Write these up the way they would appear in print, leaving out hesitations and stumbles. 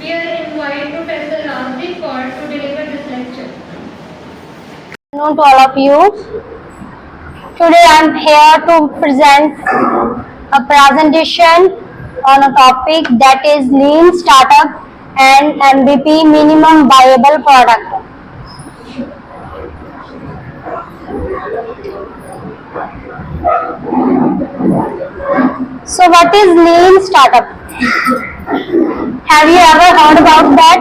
We are invited Professor Ramji Kaur to deliver this lecture. Good afternoon to all of you. Today I am here to present a presentation on a topic that is Lean Startup and MVP Minimum Viable Product. So what is Lean Startup? Have you ever heard about that?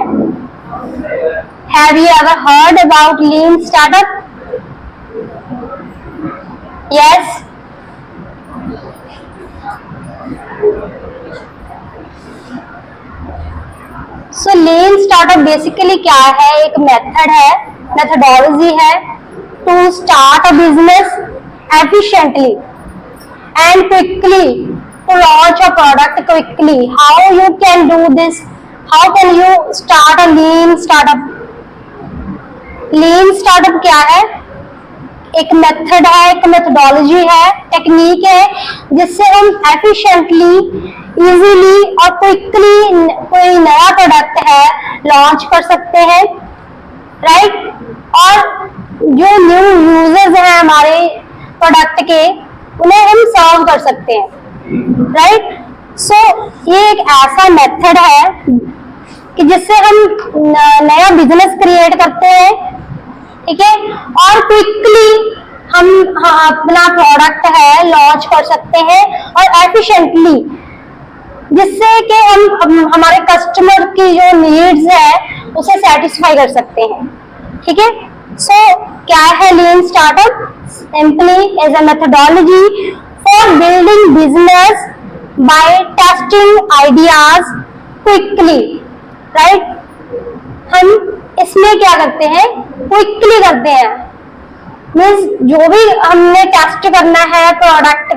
Have you ever heard about Lean Startup? Yes? So Lean Startup basically क्या है? एक method है, methodology है to start a business efficiently and quickly, to launch a product quickly. How you can do this? How can you start a lean startup? Lean startup क्या है? एक method है, एक मेथडोलॉजी है, टेक्निक है जिससे हम एफिशिएंटली, इजीली और क्विकली कोई नया प्रोडक्ट है लॉन्च कर सकते हैं, राइट? और जो न्यू यूजर्स हैं हमारे प्रोडक्ट के, उन्हें हम सर्व कर सकते हैं, राइट? सो ये एक ऐसा मेथड है कि जिससे हम नया बिजनेस क्रिएट करते हैं, ठीक है, और क्विकली हम अपना प्रोडक्ट है लॉन्च कर सकते हैं और एफिशिएंटली, जिससे कि हम हमारे कस्टमर की जो नीड्स है उसे सेटिस्फाई कर सकते हैं, ठीक है? सो क्या है lean startup? Simply is a methodology for building business by testing ideas quickly, right? हम इसमें क्या करते हैं? क्विकली करते हैं, मीन्स जो भी हमने टेस्ट करना है प्रोडक्ट,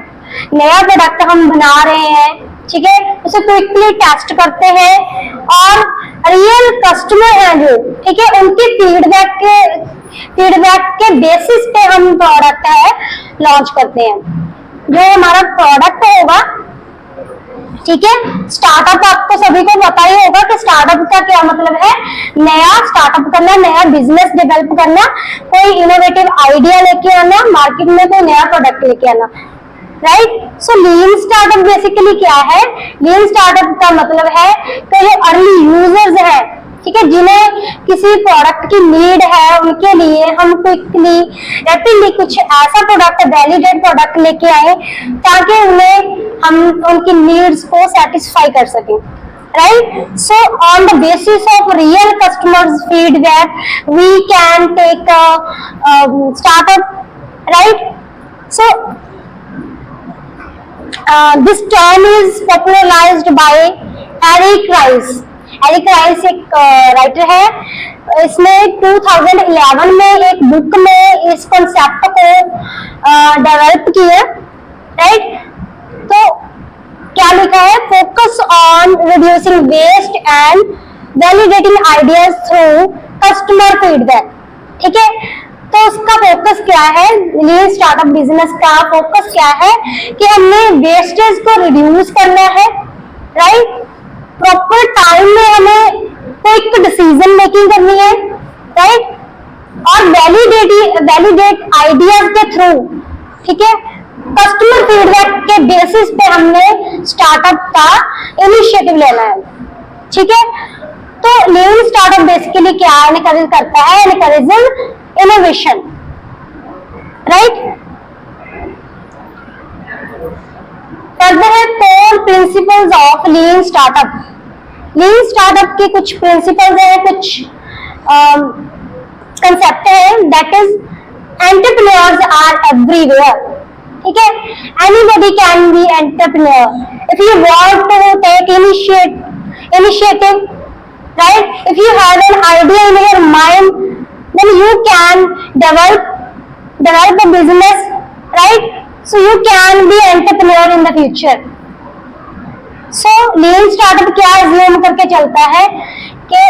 नया प्रोडक्ट हम बना रहे हैं, ठीक है, उसे क्विकली टेस्ट करते हैं और रियल कस्टमर हैं जो, ठीक है, उनके फीडबैक के बेसिस पे हम प्रोडक्ट है लॉन्च करते हैं। जो हमारा प्रोडक्ट होगा, ठीक है, स्टार्टअप आपको सभी को पता ही होगा कि स्टार्टअप का क्या मतलब है। नया स्टार्टअप करना, नया बिजनेस डेवलप करना, कोई इनोवेटिव आइडिया लेके आना, मार्केट में कोई नया प्रोडक्ट लेके आना, राइट? सो लीन स्टार्टअप बेसिकली क्या है? लीन स्टार्टअप का मतलब है कि जो अर्ली यूजर्स हैं, ठीक है, जिन्हें किसी प्रोडक्ट की नीड है, उनके लिए हम क्विकली रैपिडली कुछ ऐसा प्रोडक्ट, वैलिडेट प्रोडक्ट लेके आए ताकि उन्हें हम उनकी नीड्स को सेटिस्फाई कर सकें, right? So on the basis of real customers feedback we can take a startup, right? So this term is popularized by Eric Rice. Eric Rice एक राइटर है, इसने 2011 में एक बुक में इस कॉन्सेप्ट को डेवलप किया, राइट? तो क्या लिखा है? Focus on reducing waste and validating ideas through customer feedback, ठीक है? तो उसका फोकस क्या है? लीन स्टार्टअप बिजनेस का फोकस क्या है कि हमने वेस्टेज को रिड्यूस करना है, राइट? प्रॉपर टाइम में हमें क्विक डिसीजन मेकिंग करनी है, राइट? और वैलिडेट आइडियाज के थ्रू, ठीक है, कस्टमर फीडबैक के बेसिस पे हमने स्टार्टअप का इनिशिएटिव लेना है, ठीक है? तो लीन स्टार्टअप बेसिकली क्या एनकरेज करता है? Encouraging innovation, right? Core principles of lean startup. Lean startup के कुछ प्रिंसिपल्स हैं, कुछ कंसेप्ट है, that is entrepreneurs are everywhere, ठीक है? Anybody can be entrepreneur if you want to take initiative, right? If you have an idea in your mind, then you can develop a business, right? So you can be entrepreneur in the future. So lean startup क्या assume करके चलता है कि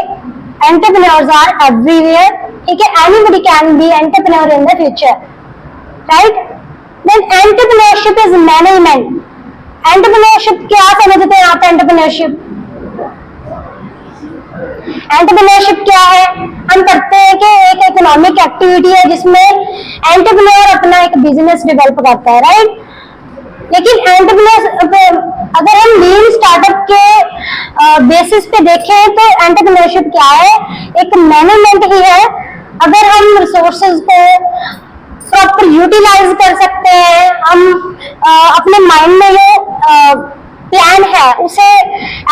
entrepreneurs are everywhere, ठीक है? Anybody can be entrepreneur in the future, right? Then entrepreneurship is management. Entrepreneurship क्या समझते हैं आप? entrepreneurship एंटरप्रेन्योरशिप क्या है? हम करते हैं कि एक इकोनॉमिक एक्टिविटी है जिसमें एंटरप्रेन्योर अपना एक बिजनेस डेवलप करता है, राइट। लेकिन एंटरप्रेन्योर अगर हम लीन स्टार्टअप के बेसिस पे देखें तो एंटरप्रेन्योरशिप क्या है? एक मैनेजमेंट ही है। अगर हम रिसोर्सेज को प्रॉपर यूटिलाइज कर सकते हैं, हम अपने माइंड में जो प्लान है उसे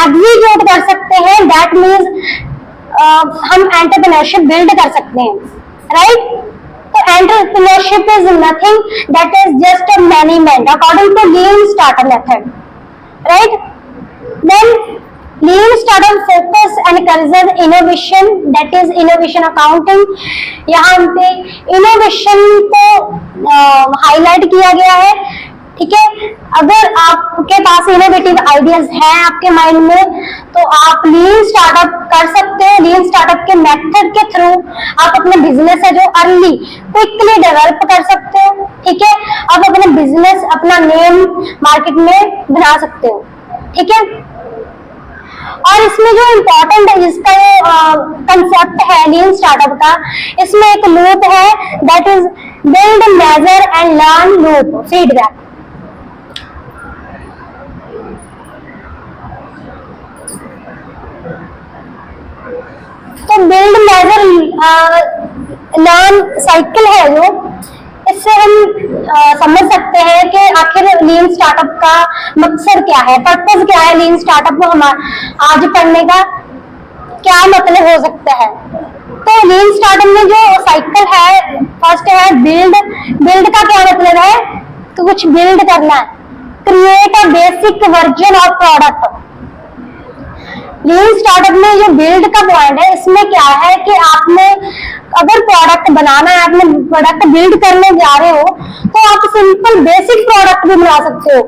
एग्जीक्यूट कर सकते हैं, दैट मीन्स हम एंटरप्रेन्योरशिप बिल्ड कर सकते हैं, राइट। तो entrepreneurship is nothing that is just a management according to lean startup method, right. Then lean startup focus encourages innovation, that is innovation accounting. यहाँ पे इनोवेशन को हाईलाइट किया गया है, ठीक है। अगर आपके पास इनोवेटिव आइडियाज हैं आपके माइंड में तो आप लीन स्टार्टअप कर सकते हो। लीन स्टार्टअप के मेथड के थ्रू आप अपना बिजनेस है जो अर्ली क्विकली डेवलप कर सकते हो, ठीक है। आप अपना बिजनेस, अपना नेम मार्केट में बना सकते हो, ठीक है। और इसमें जो इम्पोर्टेंट है, इसका कंसेप्ट है लीन स्टार्टअप का, इसमें एक लूप है, that is build, measure and learn loop feedback. तो बिल्ड, मेजर, लर्न साइकिल है जो, इससे हम समझ सकते हैं कि आखिर लीन स्टार्टअप का मकसद क्या है, पर्पस क्या है लीन स्टार्टअप को हमारा आज पढ़ने का क्या मतलब हो सकता है। तो लीन स्टार्टअप में जो साइकिल है, फर्स्ट है बिल्ड। बिल्ड का क्या मतलब है? तो कुछ बिल्ड करना है, create a basic version of product. Lean startup में जो बिल्ड का पॉइंट है, इसमें क्या है कि आपने अगर प्रोडक्ट बनाना है, आपने प्रोडक्ट बिल्ड करने जा रहे हो तो आप सिंपल बेसिक प्रोडक्ट भी बना सकते हो।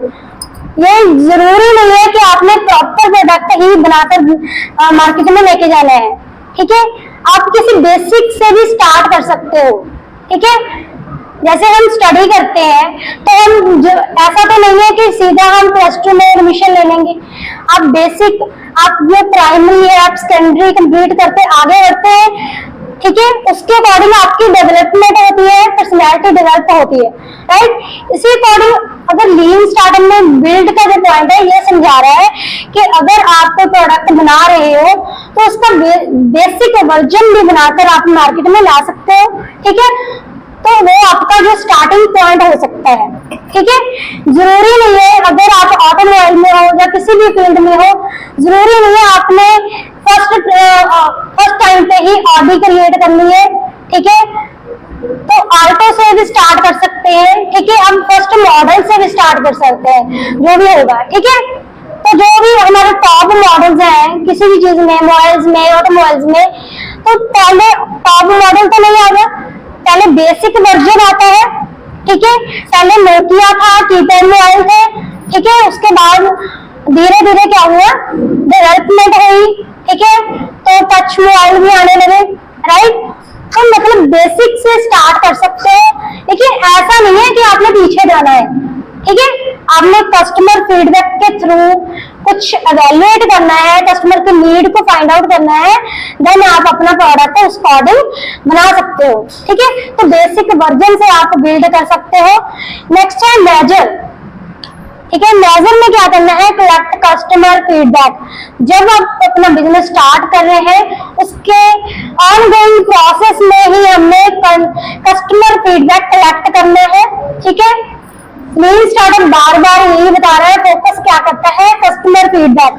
ये जरूरी नहीं है कि आपने प्रॉपर प्रोडक्ट ही बनाकर मार्केट में लेके जाना है, ठीक है। आप किसी बेसिक से भी स्टार्ट कर सकते हो, ठीक है। जैसे हम स्टडी करते हैं तो हम ऐसा तो नहीं है कि सीधा हम +2 में एडमिशन ले लेंगे। आप बेसिक, आप ये प्राइमरी है, आप सेकेंडरी कंप्लीट करते आगे बढ़ते हैं, ठीक है। उसके अकॉर्डिंग आपकी डेवलपमेंट होती है, पर्सनैलिटी डेवलप होती है, राइट। इसी अकॉर्डिंग अगर लीन स्टार्टअप में बिल्ड का जो पॉइंट है ये समझा रहा है कि अगर आप कोई प्रोडक्ट बना रहे हो तो उसका बेसिक वर्जन भी बनाकर आप मार्केट में ला सकते हो, ठीक है। तो वो आपका जो स्टार्टिंग पॉइंट हो सकता है, ठीक है। जरूरी नहीं है अगर आप ऑटोमोबाइल में हो या किसी भी फील्ड में हो, जरूरी नहीं है आपने फर्स्ट टाइम पे ही ऑडी क्रिएट करनी है, ठीक है। तो ऑल्टो से भी स्टार्ट कर सकते हैं, ठीक है। हम फर्स्ट मॉडल से भी स्टार्ट कर सकते हैं, जो भी होगा, ठीक है। तो जो भी हमारे टॉप मॉडल्स हैं किसी भी चीज में, मोबाइल्स में, ऑटोमोबाइल्स में, तो पहले टॉप मॉडल तो नहीं आएगा, पहले बेसिक वर्जन आता है, ठीक है। पहले नोकिया था, कीपैड मोबाइल थे, ठीक है। उसके बाद धीरे धीरे क्या हुआ, डेवलपमेंट हुई, ठीक है। तो टच मोबाइल भी आने लगे, राइट। हम मतलब बेसिक से स्टार्ट कर सकते हैं, लेकिन ऐसा नहीं है कि आपने पीछे जाना है, ठीक है। आपने कस्टमर फीडबैक के थ्रू कुछ एवेल्युएट करना है, कस्टमर के नीड को फाइंड आउट करना है, देन आप अपना प्रोडक्ट उस अकॉर्डिंग बना सकते हो, ठीक है। तो बेसिक वर्जन से आप बिल्ड कर सकते हो। नेक्स्ट है मेजर, ठीक है। मेजर में क्या करना है, कलेक्ट कस्टमर फीडबैक। जब आप अपना बिजनेस स्टार्ट कर रहे हैं उसके ऑनगोइंग प्रोसेस में ही हमें कस्टमर फीडबैक कलेक्ट करना है, ठीक है। लीन स्टार्टअप बार बार यही बता रहा है, फोकस क्या करता है, कस्टमर फीडबैक।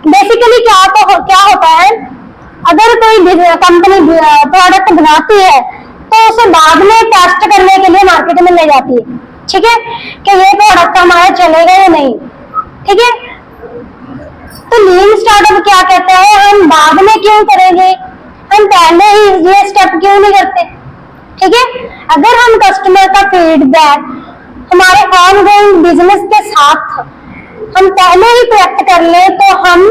बेसिकली क्या होता है, अगर कोई कंपनी प्रोडक्ट बनाती है तो उसे बाद में टेस्ट करने के लिए मार्केट में ले जाती है, ठीक है, कि ये प्रोडक्ट हमारा चलेगा या नहीं, ठीक है। तो लीन स्टार्टअप क्या कहता है, हम बाद में क्यों करेंगे, हम पहले ही ये स्टेप क्यों नहीं करते, ठीक है। अगर हम कस्टमर का फीडबैक हमारे ऑनगोइंग बिजनेस के साथ हम पहले ही कलेक्ट कर ले तो हम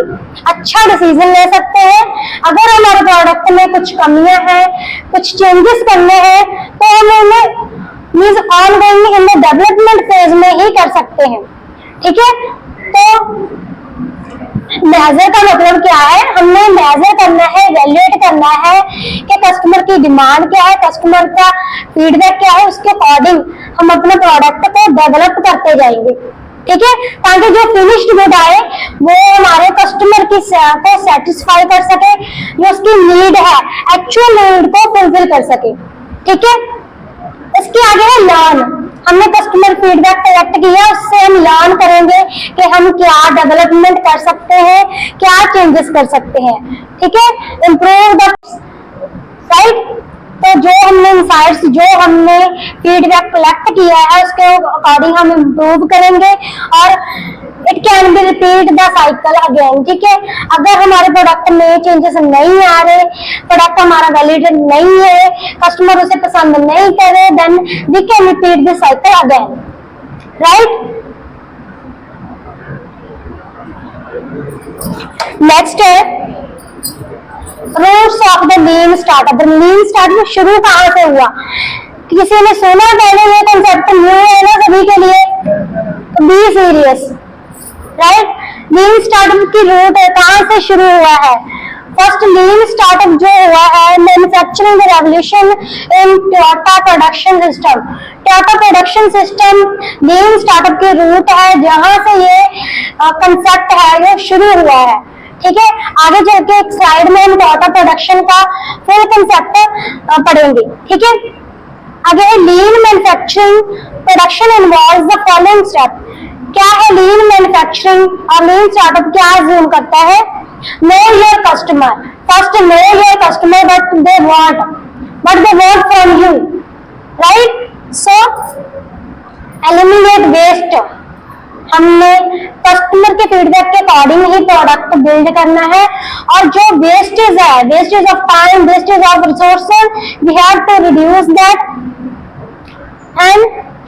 अच्छा डिसीजन ले सकते हैं। अगर हमारे प्रोडक्ट में कुछ कमियां हैं, कुछ चेंजेस करने हैं, तो हम उन्हें means ongoing in development phase में ही कर सकते हैं, ठीक है। तो मेजर का मतलब क्या है, हमने मेजर करना है, इवैल्यूएट करना है कि कस्टमर की डिमांड क्या है, कस्टमर का फीडबैक क्या है, उसके अकॉर्डिंग हम अपने प्रोडक्ट को डेवलप करते जाएंगे। ठीक है, ताकि जो फिनिश्ड गुड आए वो हमारे कस्टमर की को सेटिस्फाई कर सके, जो उसकी नीड है एक्चुअल नीड को फुलफिल कर सके। ठीक है, इसके आगे है लर्न। हमने कस्टमर फीडबैक कलेक्ट किया, उससे हम लर्न करेंगे कि हम क्या डेवलपमेंट कर सकते हैं, क्या चेंजेस कर सकते हैं। ठीक है, इम्प्रूव द राइट। तो जो हमने इंसाइट्स, जो हमने फीडबैक कलेक्ट किया है उसके अकॉर्डिंग हम इम्प्रूव करेंगे और it can be repeat the cycle again. ठीक है, अगर हमारे प्रोडक्ट में चेंजेस नहीं आ रहे, प्रोडक्ट हमारा वैलिड नहीं है, कस्टमर उसे पसंद नहीं करे, then we can repeat the cycle again. Right, next है roots of the lean startup. Lean startup शुरू कहां से हुआ? किसी ने सुना पहले? ये कंसेप्ट न्यू है ना सभी के लिए, तो be serious. Right, lean startup की रूट कहां से शुरू हुआ है? फर्स्ट लीन स्टार्टअप जो हुआ है, manufacturing revolution in Toyota production system. Toyota production system lean startup की रूट है, जहां से ये कंसेप्ट है ये शुरू हुआ है। ठीक है, आगे चल के एक स्लाइड में हम टोयोटा प्रोडक्शन का फुल कंसेप्ट पढ़ेंगे। ठीक है, आगे है लीन manufacturing production involves the following step. क्या है लीन मैन्युफैक्चरिंग और लीन स्टार्टअप क्या अज्यूम करता है? Know your customer. First know your customer what they want from you. Right, so eliminate waste. हमने कस्टमर के फीडबैक के अकॉर्डिंग ही प्रोडक्ट बिल्ड करना है, और जो वेस्टेज है, wastage of time, wastage of resources, we have to reduce that and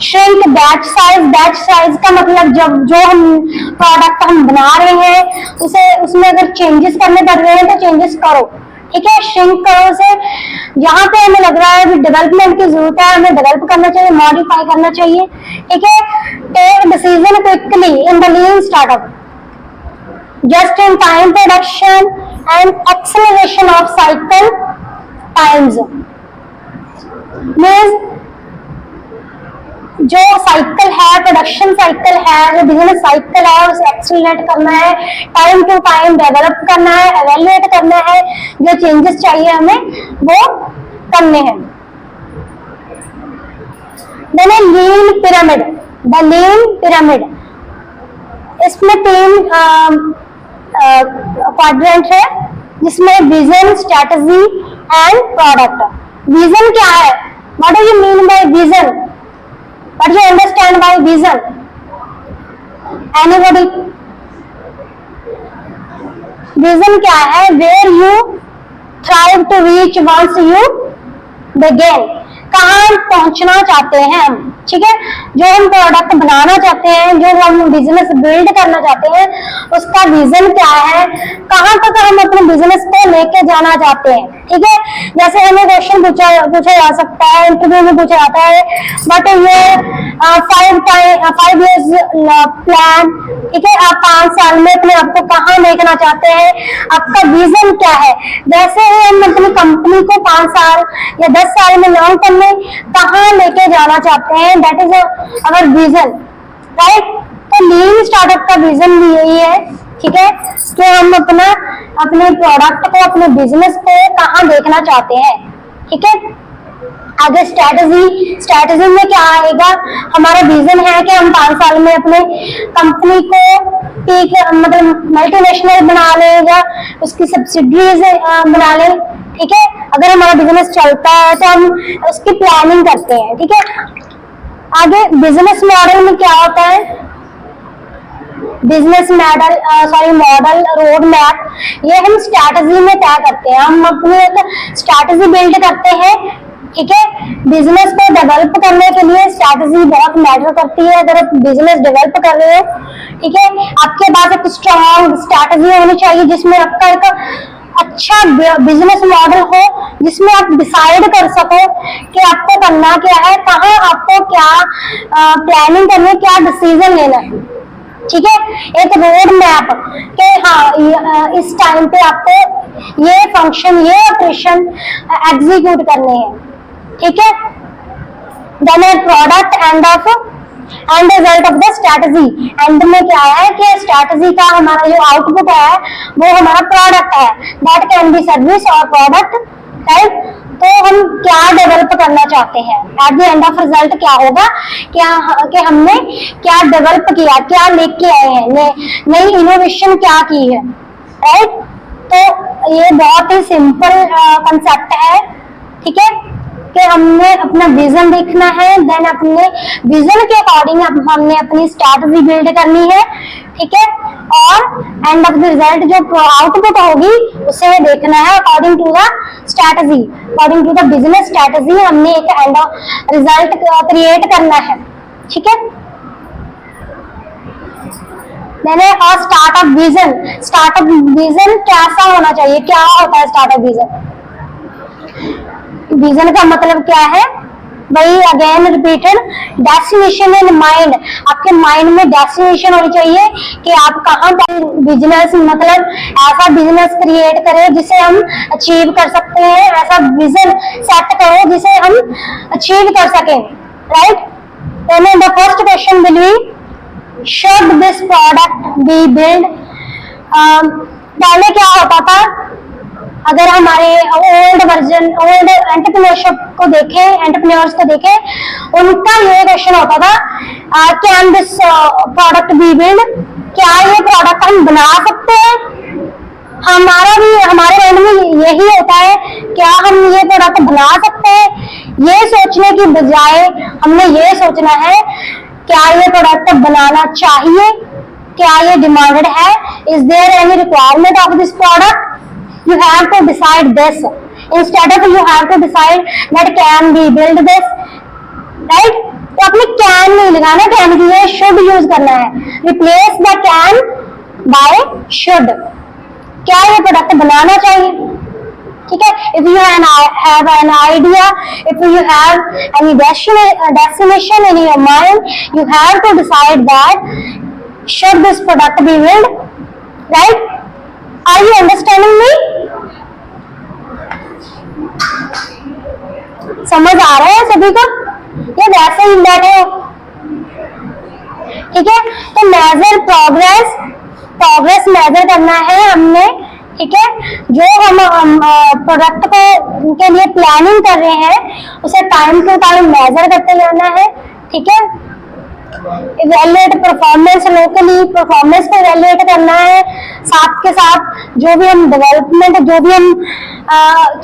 shrink batch size. Batch size का मतलब जब जो हम प्रोडक्ट हम बना रहे हैं उसे उसमें अगर चेंजेस करने पड़ रहे हैं तो चेंजेस करो। ठीक है, श्रिंक करो उसे। जहां पे हमें लग रहा है कि डेवलपमेंट की जरूरत है, हमें डेवलप करना चाहिए, मॉडिफाई करना चाहिए। ठीक है, take decision quickly in the lean startup, just in time production and acceleration of cycle times. Means जो साइकिल है, प्रोडक्शन साइकिल है, जो बिजनेस साइकिल है, उसे एक्सेलरेट करना है, टाइम टू टाइम डेवलप करना है, एवेल्युएट करना है, जो चेंजेस चाहिए हमें वो करने हैं। Then lean pyramid. The lean pyramid, इसमें 3 क्वाड्रेंट है, जिसमें vision, strategy and product. Vision क्या है? What do you mean by vision? What do you understand by vision? Anybody? Vision क्या है? Where you strive to reach once you begin. कहाँ पहुंचना चाहते हैं हम? ठीक है, जो हम प्रोडक्ट बनाना चाहते हैं, जो हम बिजनेस बिल्ड करना चाहते हैं, उसका विजन क्या है? कहाँ तक हम अपने बिजनेस को लेके जाना चाहते हैं? ठीक है, जैसे हमें क्वेश्चन पूछा जा सकता है, इंटरव्यू में पूछा जाता है, बट ये 5 years प्लान। ठीक है, आप 5 साल में अपने आप को कहाँ देखना चाहते हैं? आपका विजन क्या है? जैसे ही हम अपनी कंपनी को 5 साल या 10 साल में लॉन्ग टर्म में कहाँ लेके जाना चाहते हैं, that is our vision. Right, तो लीन स्टार्टअप का विजन भी यही है। ठीक है, कि हम अपने प्रोडक्ट को, अपने बिजनेस को कहाँ देखना चाहते हैं। ठीक है, आगे स्ट्रैटेजी में क्या आएगा? हमारा विजन है कि हम 5 साल में अपने कंपनी को पीक मतलब मल्टीनेशनल बना लें या उसकी सब्सिडीज बना लें। ठीक है, अगर हमारा बिजनेस चलता है तो हम उसकी प्लानिंग करते हैं। ठीक है, आगे बिजनेस मॉडल में क्या होता है? बिजनेस मॉडल रोड मैप, ये हम स्ट्रैटेजी में तय करते हैं। हम अपनी एक स्ट्रैटेजी बिल्ड करते हैं। ठीक है, बिजनेस को डेवलप करने के लिए स्ट्रैटेजी बहुत मैटर करती है। अगर आप बिजनेस डेवलप कर रहे हो, ठीक है, आपके पास एक स्ट्रॉन्ग स्ट्रैटेजी होनी चाहिए, जिसमें आपका एक अच्छा बिजनेस मॉडल हो, जिसमें आप डिसाइड कर सको कि आपको करना क्या है, कहाँ आपको क्या प्लानिंग करनी है, क्या डिसीजन लेना है। ठीक है, एक रोड मैप कि हाँ इस टाइम पे आपको ये फंक्शन, ये ऑपरेशन एग्जीक्यूट करने हैं, ठीक है। Then a product end result of the strategy, end में क्या है कि स्ट्रेटजी का हमारा जो आउटपुट है वो हमारा प्रोडक्ट है, दैट कैन बी सर्विस और प्रोडक्ट, राइट। तो हम क्या डेवलप करना चाहते हैं, eight the end of result क्या होगा, क्या कि हमने क्या डेवलप किया, क्या लेके आए हैं, नई इनोवेशन क्या की है, राइट। तो ये बहुत ही सिंपल कंसेप्ट है, ठीक है, कि हमने अपना विजन देखना है, देन अपने विजन के अकॉर्डिंग हमने अपनी स्ट्रैटेजी बिल्ड करनी है, ठीक है, और एंड ऑफ द रिजल्ट जो आउटपुट होगी उसे देखना है according to the strategy, according to the business strategy हमने एक एंड रिजल्ट क्रिएट करना है, ठीक है। मैंने और स्टार्टअप विजन कैसा होना चाहिए, क्या होता है स्टार्टअप विजन? विजन का मतलब क्या है, वही again repeated, destination in mind, आपके माइंड में डेस्टिनेशन होनी चाहिए कि आप कहाँ पर बिजनेस, मतलब ऐसा बिजनेस क्रिएट करें जिसे हम अचीव कर सकते हैं, ऐसा विजन सेट करो जिसे हम अचीव कर सकें, right. Then the first question will be should this product be build. पहले क्या होता था, अगर हमारे ओल्ड एंटरप्रेन्योरशिप को देखें, एंटरप्रेन्योर्स को देखें, उनका ये क्वेश्चन होता था can this product be build, क्या ये प्रोडक्ट हम बना सकते हैं। हमारे माइंड में यही होता है, क्या हम ये प्रोडक्ट बना सकते हैं। ये सोचने की बजाय हमने ये सोचना है क्या ये प्रोडक्ट बनाना चाहिए, क्या ये डिमांडेड है, is there any requirement of this product. You have to decide this instead of you have to decide that can be build this, right। तो आपने can नहीं लगाना, can की जगह should यूज करना है, replace the can by should। क्या ये प्रोडक्ट बनाना चाहिए, ठीक है। if you have an idea, if you have any destination in your mind, you have to decide that should this product be built, right। Are you understanding me? समझ आ रहा है सभी को, ये वैसे ही बैठे हो, ठीक है। तो मेजर प्रोग्रेस मेजर करना है हमने, ठीक है। जो हम प्रोडक्ट को के लिए प्लानिंग कर रहे हैं उसे टाइम टू टाइम मेजर करते जाना है, ठीक है। इवैल्यूएट परफॉर्मेंस, लोकली परफॉर्मेंस को इवैल्यूएट करना है, साथ के साथ जो भी हम डेवलपमेंट, जो भी हम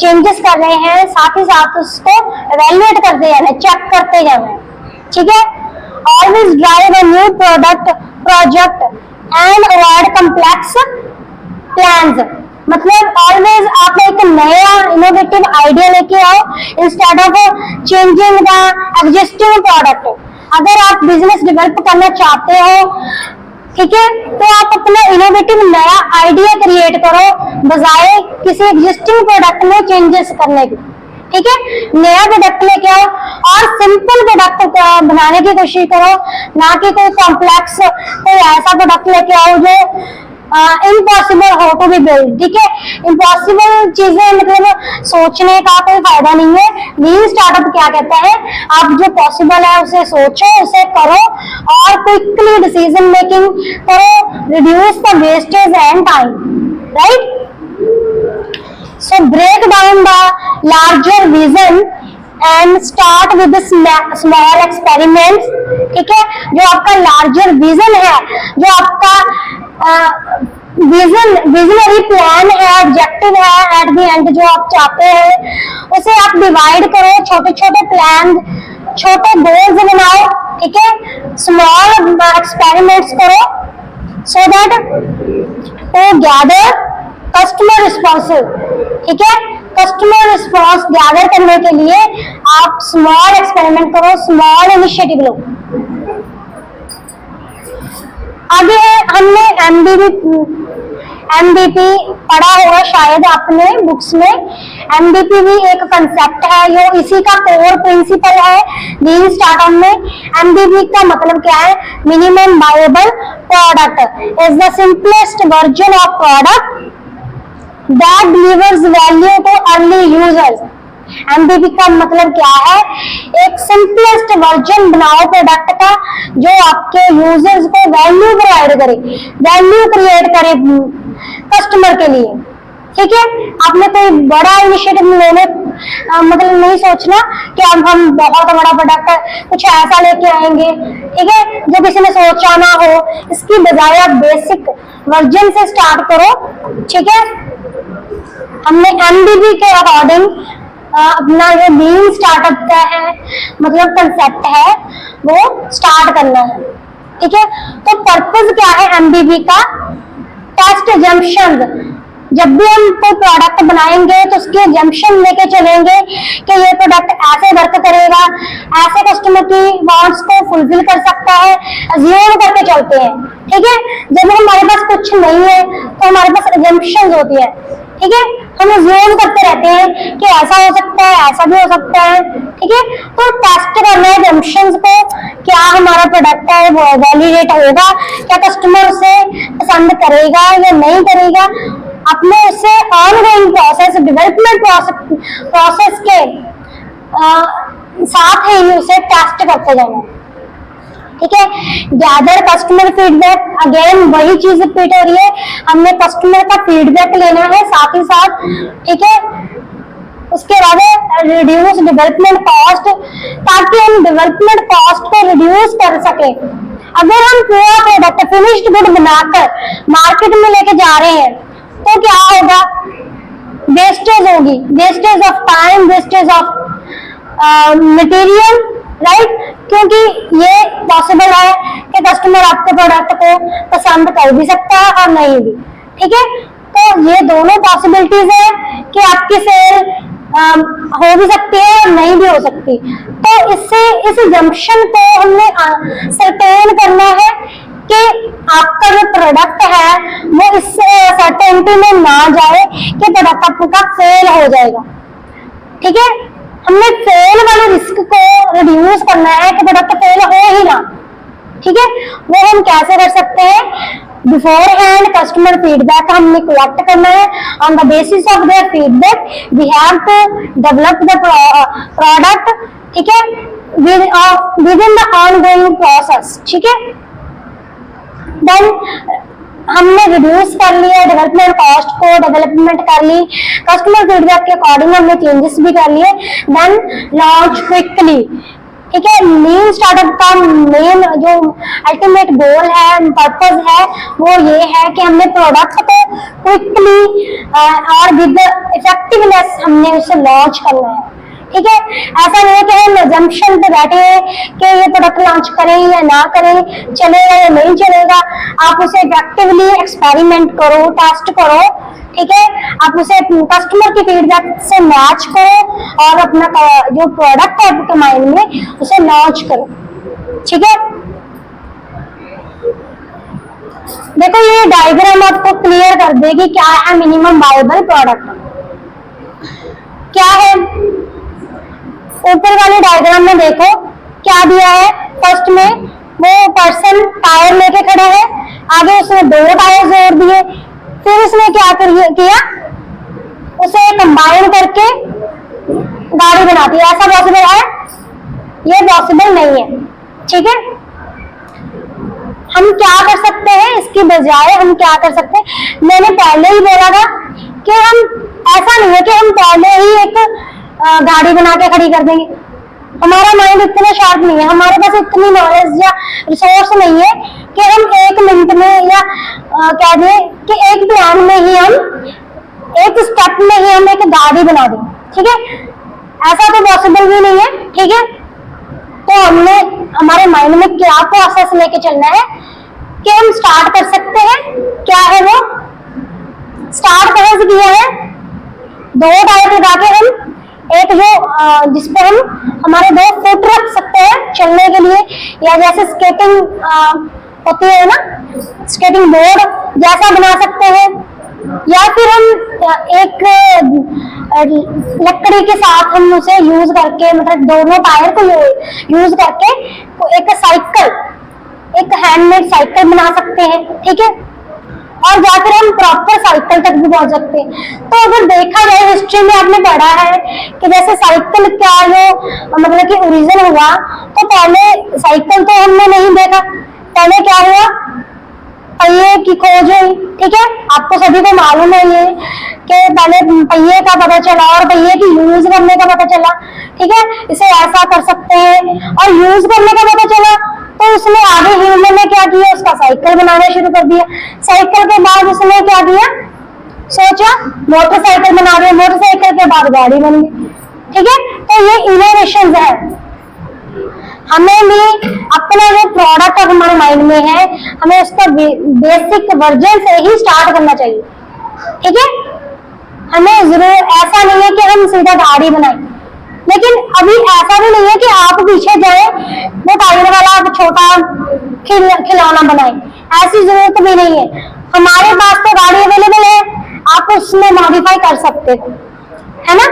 चेंजेस कर रहे हैं, साथ ही साथ उसको इवैल्यूएट करते जाना है, चेक करते जाना है, ठीक है। Always drive a new project and avoid complex plans, मतलब ऑलवेज आप एक नया इनोवेटिव आइडिया लेके आओ instead of changing the existing product. अगर आप बिजनेस डेवलप करना चाहते हो, ठीक है, तो आप अपना इनोवेटिव नया आइडिया क्रिएट करो बजाय किसी एग्जिस्टिंग प्रोडक्ट में चेंजेस करने की, ठीक है। नया प्रोडक्ट लेके आओ और सिंपल प्रोडक्ट बनाने की कोशिश करो, ना कि कोई कॉम्प्लेक्स, कोई ऐसा प्रोडक्ट लेके आओ जो इम्पॉसिबल हो टू बी बिल्ड, ठीक है। इम्पॉसिबल चीजें मतलब सोचने का कोई फायदा नहीं है। लीन स्टार्टअप क्या कहता है, आप जो पॉसिबल है उसे सोचो, उसे करो और क्विकली डिसीजन मेकिंग करो, reduce the wastage and time, right. So break down the larger vision and start with small experiments, ठीक है। जो आपका लार्जर विजन है, जो आपका विजनरी प्लान है, ऑब्जेक्टिव है, एट द एंड जो आप चाहते हैं उसे आप डिवाइड करो, छोटे छोटे प्लान, छोटे गोल्स बनाओ, ठीक है। स्मॉल एक्सपेरिमेंट्स करो so that to gather customer responsive, ठीक है। कस्टमर रिस्पॉन्स गैदर करने के लिए आप स्मॉल एक्सपेरिमेंट करो, स्मॉल इनिशिएटिव लो। आगे हमने एमबीपी पढ़ा होगा शायद आपने बुक्स में। एमडीपी भी एक कंसेप्ट है, जो इसी का कोर प्रिंसिपल है लीन स्टार्टअप में। एमडीपी का मतलब क्या है? Minimum viable product is the simplest version of product that delivers value too early users. MDP का मतलब क्या है? एक सिंपलेस्ट वर्जन बनाओ प्रोडक्ट का जो आपके यूजर्स को वैल्यू प्रोवाइड करे, वैल्यू क्रिएट करे कस्टमर के लिए। ठीक है, आपने कोई बड़ा इनिशिएटिव लेने मतलब नहीं सोचना कि अब हम बहुत बड़ा प्रोडक्ट कुछ ऐसा लेके आएंगे, ठीक है, जो किसी ने सोचा ना हो। इसकी बजाय आप बेसिक वर्जन से स्टार्ट करो। ठीक है, हमने एमडीपी के अकॉर्डिंग अपना जो लीन स्टार्टअप का है मतलब कंसेप्ट है वो स्टार्ट करना है। ठीक है, तो पर्पस क्या है एमडीपी का? Test junction. जब भी हम कोई प्रोडक्ट बनाएंगे तो उसके जंक्शन लेके चलेंगे कि ये प्रोडक्ट ऐसे वर्क करेगा, ऐसे कस्टमर की वांट्स को फुलफिल कर सकता है, अज्यूम करके चलते हैं। ठीक है, जब हमारे पास कुछ नहीं है तो हमारे पास जंक्शन होती है। ठीक है, हम अज्यूम करते रहते हैं कि ऐसा हो सकता है, ऐसा भी हो सकता है। ठीक है, तो टेस्ट करना है जंक्शंस को, क्या हमारा प्रोडक्ट है वो वैलिडेट होगा, क्या कस्टमर उसे पसंद करेगा या नहीं करेगा। अपने उससे ऑनगोइंग प्रोसेस, डेवलपमेंट प्रोसेस के साथ ही उसे टेस्ट करते जाना। ठीक है, गैदर कस्टमर फीडबैक, अगेन वही चीज रिपीट हो रही है, हमने कस्टमर का फीडबैक लेना है साथ ही साथ। ठीक है, उसके बाद रिड्यूस डेवलपमेंट कॉस्ट, ताकि हम डेवलपमेंट कॉस्ट को रिड्यूस कर सके। अगर हम पूरा प्रोडक्ट फिनिश्ड गुड बनाकर मार्केट में लेके जा रहे हैं तो क्या होगा? वेस्टेज होगी, wastage of time, wastage of material, right? क्योंकि ये पॉसिबल है कि कस्टमर आपके प्रोडक्ट को पसंद कर भी सकता है और नहीं भी। ठीक है, तो ये दोनों पॉसिबिलिटीज है कि आपकी सेल हो भी सकती है और नहीं भी हो सकती। तो इससे इस जंक्शन को हमने सर्टेन करना है कि आपका जो प्रोडक्ट है वो इस सर्टेनिटी में ना जाए कि प्रोडक्ट आपका फेल हो जाएगा। ठीक है, हमने फेल वाले रिस्क को रिड्यूस करना है कि प्रोडक्ट फेल हो ही ना। ठीक है, वो हम कैसे कर सकते हैं? बिफोर हैंड कस्टमर फीडबैक हमने कलेक्ट करना है। On the basis of their feedback we have to develop the product. ठीक है, within the ongoing process. ठीक है, देन हमने रिड्यूस कर लिया डेवलपमेंट कॉस्ट को, डेवलपमेंट कर ली, कस्टमर फीडबैक के अकॉर्डिंग हमने चेंजेस भी कर लिए। Then launch quickly. ठीक है, लीन स्टार्टअप का मेन जो अल्टीमेट गोल है, पर्पस है, वो ये है कि हमने प्रोडक्ट को क्विकली और विद इफेक्टिवनेस हमने उसे लॉन्च करना है। ठीक है, ऐसा नहीं है कि हम अजम्पशन पे बैठे हैं कि ये प्रोडक्ट लॉन्च करें या ना करें, चलेगा या नहीं चलेगा। आप उसे इफेक्टिवली एक्सपेरिमेंट करो, टेस्ट करो। ठीक है, आप उसे कस्टमर की फीडबैक से मैच करो और अपना जो प्रोडक्ट है आपके माइंड में उसे लॉन्च करो। ठीक है, देखो ये डायग्राम आपको क्लियर कर देगी क्या है मिनिमम वायबल प्रोडक्ट, क्या है। ऊपर वाले डायग्राम में देखो क्या दिया है। फर्स्ट में वो पर्सन टायर लेके खड़ा है, आगे उसने 2 टायर जोड़ दिए, फिर उसने क्या किया, उसे कंबाइन करके गाड़ी बना दी। ऐसा पॉसिबल है? ये पॉसिबल नहीं है। ठीक है, हम क्या कर सकते हैं? इसकी बजाय हम क्या कर सकते हैं, मैंने पहले ही बोला था कि हम ऐसा नहीं है कि हम पहले ही एक गाड़ी बना के खड़ी कर देंगे। हमारा माइंड इतना शार्प नहीं है, हमारे पास इतनी नॉलेज या रिसोर्स नहीं है कि हम 1 मिनट में या कह दें कि एक प्लान में ही हम, एक स्टेप में ही हम एक गाड़ी बना दें। ठीक है, ऐसा तो पॉसिबल भी नहीं है। ठीक है, तो हमने हमारे माइंड में क्या प्रोसेस लेके चलना है कि हम स्टार्ट कर सकते हैं। क्या है वो? स्टार्ट कहां से किया है? 2 टायर लगा के हम एक जो जिसपे हम हमारे 2 फुट रख सकते हैं चलने के लिए, या जैसे स्केटिंग होती है ना, स्केटिंग बोर्ड जैसा बना सकते हैं, या फिर हम एक लकड़ी के साथ हम उसे यूज करके, मतलब दोनों टायर को यूज करके एक साइकिल, एक हैंडमेड साइकिल बना सकते हैं, ठीक है। और जाकर हम प्रॉपर साइकिल तक भी पहुंच सकते हैं। तो अगर देखा जाए हिस्ट्री में आपने पढ़ा है कि जैसे साइकिल क्या जो मतलब कि ओरिजिन हुआ, तो पहले साइकिल तो हमने नहीं देखा, पहले क्या हुआ, पहिए की खोज हुई, ठीक है। आपको सभी को मालूम है ये कि पहले पहिए का पता चला और पहिए की यूज करने का पता चला, ठीक है। इसे ऐसा कर सकते हैं और यूज करने का पता चला, तो उसने आगे ह्यूमन ने क्या किया, उसका साइकिल बनाना शुरू कर दिया। साइकिल के बाद उसने क्या किया, सोचा मोटरसाइकिल बना दिया, मोटरसाइकिल के बाद गाड़ी बन गई, ठीक है। तो ये इनोवेशन है। हमें भी अपना जो प्रोडक्ट हमारे माइंड में है, हमें उसका बेसिक वर्जन से ही स्टार्ट करना चाहिए, ठीक है। हमें जरूर ऐसा नहीं है कि हम सीधा गाड़ी बनाएं, लेकिन अभी ऐसा भी नहीं है कि आप पीछे जाए वो टायर वाला छोटा खिलौना बनाए, ऐसी जरूरत भी नहीं है। हमारे पास तो गाड़ी अवेलेबल है, आप उसमें मॉडिफाई कर सकते हो, है ना।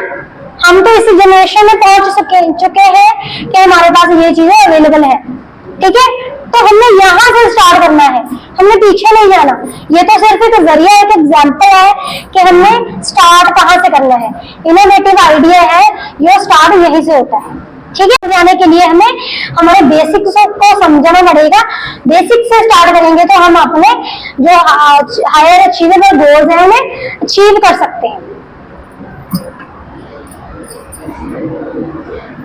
हम तो इस जनरेशन में पहुंच चुके हैं कि हमारे पास ये चीजें अवेलेबल है, ठीक है। तो हमने यहाँ से स्टार्ट करना है, हमने पीछे नहीं जाना। ये तो सिर्फ एक जरिया, एक एग्जाम्पल है कि हमने स्टार्ट कहाँ से करना है। इनोवेटिव आइडिया है, ये स्टार्ट यहीं से होता है, ठीक है। जाने के लिए हमें हमारे बेसिक्स को समझना पड़ेगा। बेसिक से स्टार्ट करेंगे तो हम अपने जो हायर अचीवेबल गोल्स हैं उन्हें अचीव कर सकते हैं।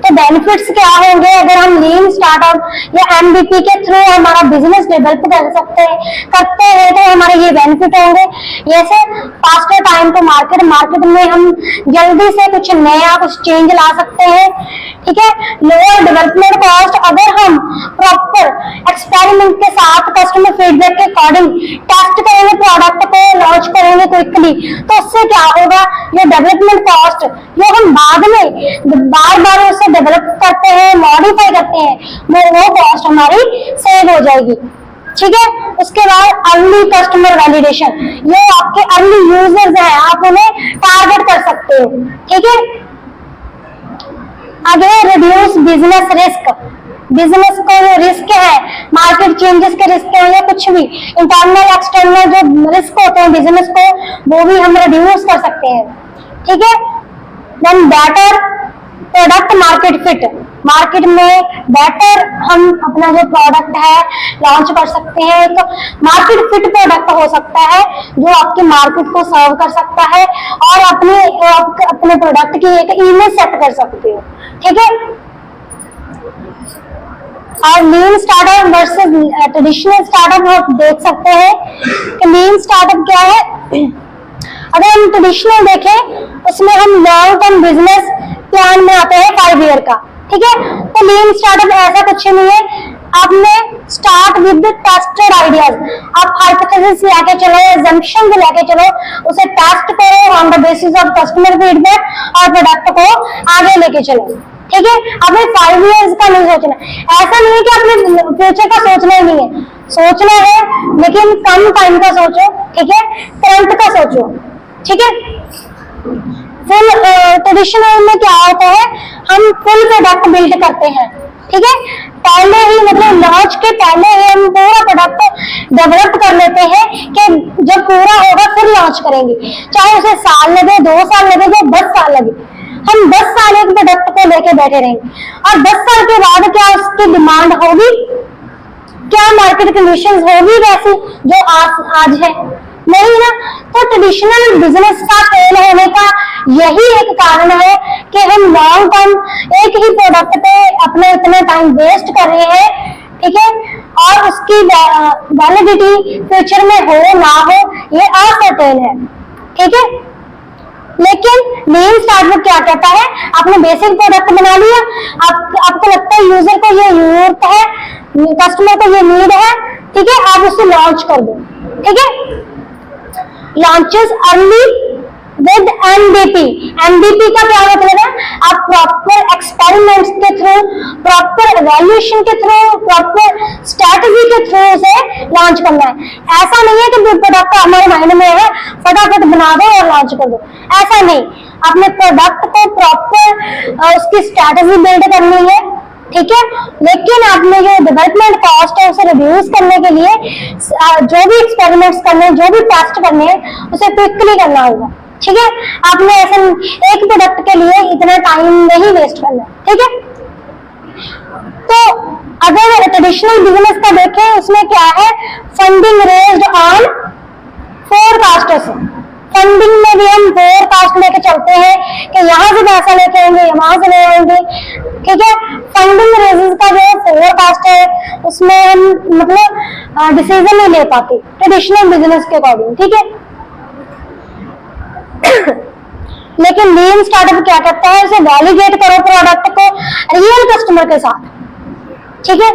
तो बेनिफिट्स क्या होंगे अगर हम लीन स्टार्टअप या एमबीपी के थ्रू हमारा बिजनेस डेवलप करते हैं तो हमारे ये बेनिफिट होंगे। जैसे faster time to market, market में हम जल्दी से कुछ नया, कुछ चेंज ला सकते हैं, ठीक है। लोअर डेवलपमेंट कॉस्ट, अगर हम प्रॉपर एक्सपेरिमेंट के साथ कस्टमर फीडबैक के अकॉर्डिंग टेस्ट करेंगे, प्रोडक्ट को लॉन्च करेंगे क्विकली, तो उससे क्या होगा, ये डेवलपमेंट कॉस्ट जो हम बाद में बार बार उसे डेवलप करते हैं, मॉडिफाई करते हैं, वो कॉस्ट हमारी सेव हो जाएगी, ठीक है। उसके बाद अर्ली कस्टमर वैलिडेशन, ये आपके अर्ली यूजर्स हैं, आप उन्हें टारगेट कर सकते हो, ठीक है। आगे रिड्यूस बिजनेस रिस्क, बिजनेस का जो रिस्क है, मार्केट चेंजेस के रिस्क है या कुछ भी इंटरनल एक्सटर्नल जो रिस्क होते हैं बिजनेस को, वो भी हम रिड्यूस कर सकते हैं, ठीक है। Then better product market fit, market में बेटर हम अपना जो प्रोडक्ट है लॉन्च कर सकते हैं। एक मार्केट फिट प्रोडक्ट हो सकता है जो आपके मार्केट को सर्व कर सकता है और अपने प्रोडक्ट की एक इमेज सेट कर सकते हो, ठीक है। और लीन स्टार्टअप वर्सेस ट्रेडिशनल स्टार्टअप आप देख सकते हैं कि लीन स्टार्टअप क्या है। अगर हम ट्रेडिशनल देखें उसमें हम लॉन्ग टर्म बिजनेस प्लान में आते हैं 5 ईयर का, ठीक है। तो लीन स्टार्टअप ऐसा कुछ नहीं है, आपने स्टार्ट विद टेस्टेड आइडियाज, आप हाइपोथेसिस लेके चलो, assumption लेके चलो, उसे टेस्ट करो on the basis of customer feedback और प्रोडक्ट को आगे लेके चलो, ठीक है। आपने 5 इयर्स का नहीं सोचना, ऐसा नहीं है कि आपने फ्यूचर का सोचना ही नहीं है, सोचना है लेकिन कम टाइम का सोचो, ठीक है, करंट का सोचो, ठीक है। फुल ट्रेडिशनल में क्या होता है, हम फुल प्रोडक्ट बिल्ड करते हैं, ठीक है। पहले ही मतलब लॉन्च के पहले ही हम पूरा प्रोडक्ट डेवलप कर लेते हैं कि जब पूरा होगा फिर लॉन्च करेंगे, चाहे उसे साल लगे, 2 साल लगे या 10 साल लगे, हम 10 साल एक प्रोडक्ट को लेके बैठे रहेंगे और 10 साल के बाद क्या उसकी डिमांड होगी, क्या मार्केट कंडीशंस होगी वैसी जो आज है, नहीं ना। तो ट्रेडिशनल बिजनेस का फेल होने का यही एक कारण है कि हम लॉन्ग टर्म एक ही प्रोडक्ट पे अपना इतना टाइम वेस्ट कर रहे हैं, ठीक है। और उसकी वैलिडिटी फ्यूचर में हो ना हो ये अनसर्टेन है, ठीक है। लेकिन लीन स्टार्टअप क्या कहता है, आपने बेसिक प्रोडक्ट बना लिया, आपको लगता है यूजर को ये जरूरत है, कस्टमर को ये नीड है, ठीक है, आप उसे लॉन्च कर दो, ठीक है। Launches early with MDP, MDP का क्या मतलब है? आप प्रॉपर एक्सपेरिमेंट्स के थ्रू, प्रॉपर एवेल्यूएशन के थ्रू, प्रॉपर स्ट्रेटजी के थ्रू उसे लॉन्च करना है। ऐसा नहीं है कि प्रोडक्ट हमारे माइंड में है फटाफट बना दो और लॉन्च कर दो, ऐसा नहीं। अपने प्रोडक्ट को प्रॉपर उसकी स्ट्रेटजी बिल्ड करनी है, ठीक है। लेकिन आपने जो डेवलपमेंट कॉस्ट है उसे रिड्यूस करने के लिए जो भी एक्सपेरिमेंट्स करने हैं, जो भी टेस्ट करने हैं, उसे क्विकली करना होगा, ठीक है। आपने ऐसा एक प्रोडक्ट के लिए इतना टाइम नहीं वेस्ट करना, ठीक है। तो अगर ट्रेडिशनल बिजनेस का देखें, उसमें क्या है? Funding raised on forecasters. Funding में भी हम फोरकास्ट लेके चलते हैं कि यहाँ से पैसा लेके आएंगे, वहां से ले आएंगे, ठीक है। फंडिंग रेजेस का जो फोरकास्ट है उसमें हम मतलब डिसीजन नहीं ले पाते ट्रेडिशनल बिजनेस के अकॉर्डिंग, ठीक है। लेकिन लीन स्टार्टअप क्या करता है? उसे वैलिडेट करो प्रोडक्ट को रियल कस्टमर के साथ, ठीक है।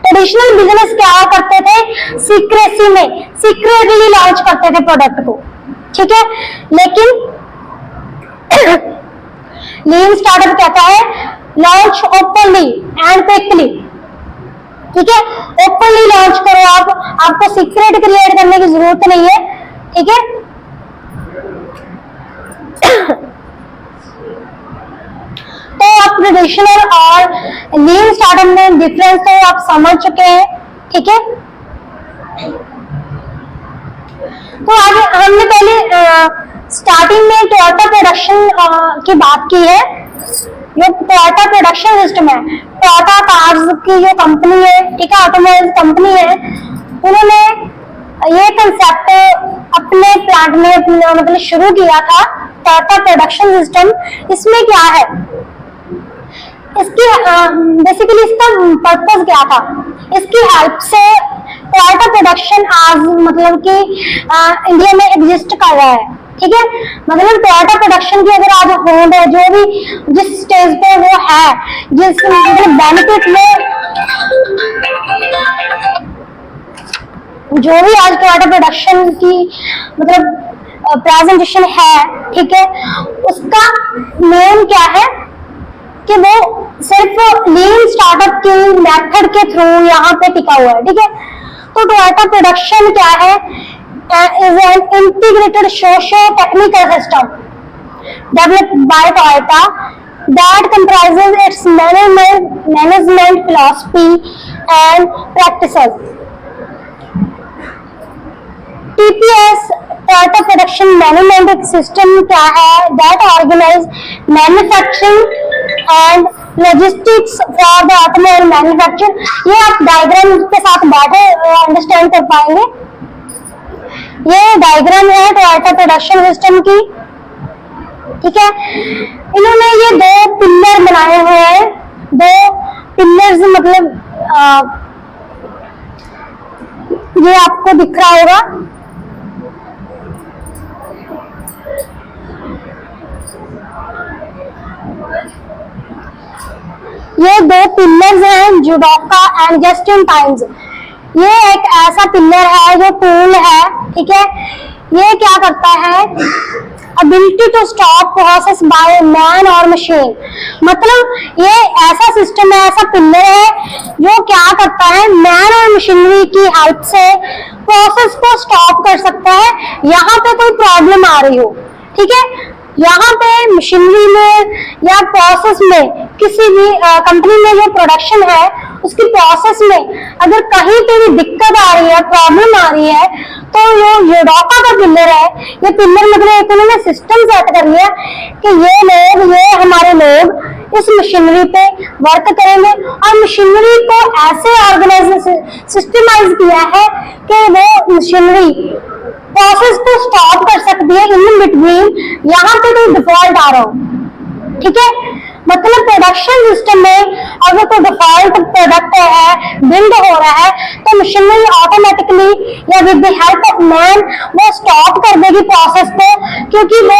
ट्रेडिशनल बिजनेस क्या करते थे? सीक्रेसी में, सीक्रेटली लॉन्च करते थे प्रोडक्ट को, ठीक है। लेकिन लीन स्टार्टअप कहता है लॉन्च ओपनली एंड क्विकली, ठीक है। ओपनली लॉन्च करो आप, आपको सीक्रेट क्रिएट करने की जरूरत नहीं है, ठीक है। तो आप ट्रेडिशनल और लीन स्टार्टअप में डिफरेंस तो आप समझ चुके हैं, ठीक है। तो आगे हमने पहले स्टार्टिंग में टोयोटा प्रोडक्शन की बात की है। जो टोयोटा प्रोडक्शन सिस्टम है, टोयोटा कार्स की जो कंपनी है, ठीक है, ऑटोमोबाइल कंपनी है, उन्होंने ये कंसेप्ट अपने प्लांट में मतलब शुरू किया था, टोयोटा प्रोडक्शन सिस्टम। इसमें क्या है? इसकी बेसिकली इसका पर्पस क्या था? इसकी हेल्प से टोयोटा प्रोडक्शन आज मतलब कि इंडिया में एग्जिस्ट कर रहा है, ठीक है। मतलब टोयोटा प्रोडक्शन की अगर आज होंड है, जो भी जिस स्टेज पे वो है, जिस मतलब बेनिफिट में जो भी आज टोयोटा प्रोडक्शन की मतलब प्रेजेंटेशन है, ठीक है, उसका मेन क्या है कि वो सिर्फ लीन स्टार्टअप की मेथड के थ्रू यहाँ पे टिका हुआ है, ठीक है। तो टोयोटा प्रोडक्शन क्या है? Is an integrated socio technical system developed by Toyota that comprises its management philosophy and practices. TPS Toyota Production Management System क्या है? That organize manufacturing and logistics for the automobile manufacturing. ये आप diagram के साथ बैठे understand कर पाएंगे। ये डायग्राम है टोयोटा प्रोडक्शन सिस्टम की, ठीक है। इन्होंने ये दो पिलर बनाए हुए हैं, दो पिलर्स मतलब ये आपको दिख रहा होगा, ये दो पिलर्स हैं, judoka and just in times. ये एक ऐसा पिलर है जो टूल है, ठीक है। ये क्या करता है? Ability to stop process by man और मशीन। मतलब ये ऐसा सिस्टम है, ऐसा पिलर है जो क्या करता है? मैन और मशीनरी की हेल्प से प्रोसेस को स्टॉप कर सकता है यहाँ पे कोई प्रॉब्लम आ रही हो, ठीक है। यहाँ पे मशीनरी में या प्रोसेस में किसी भी कंपनी में जो प्रोडक्शन है उसकी प्रोसेस में अगर कहीं पे भी दिक्कत आ रही है, प्रॉब्लम आ रही है, तो ये डॉका का पिलर है। ये पिलर मतलब इन्होंने सिस्टम सेट कर लिया कि ये हमारे लोग इस मशीनरी पे वर्क करेंगे और मशीनरी को ऐसे ऑर्गेनाइज सिस्टमाइज किया है कि वो मशीनरी प्रोसेस को स्टॉप कर सकती है इन बिटवीन यहाँ पे कोई डिफॉल्ट आ रहा हो, ठीक है। मतलब प्रोडक्शन सिस्टम में अगर कोई डिफॉल्ट प्रोडक्ट है, बिल्ड हो रहा है, तो मशीनरी ऑटोमेटिकली या with the help of man वो स्टॉप कर देगी प्रोसेस को, क्योंकि वो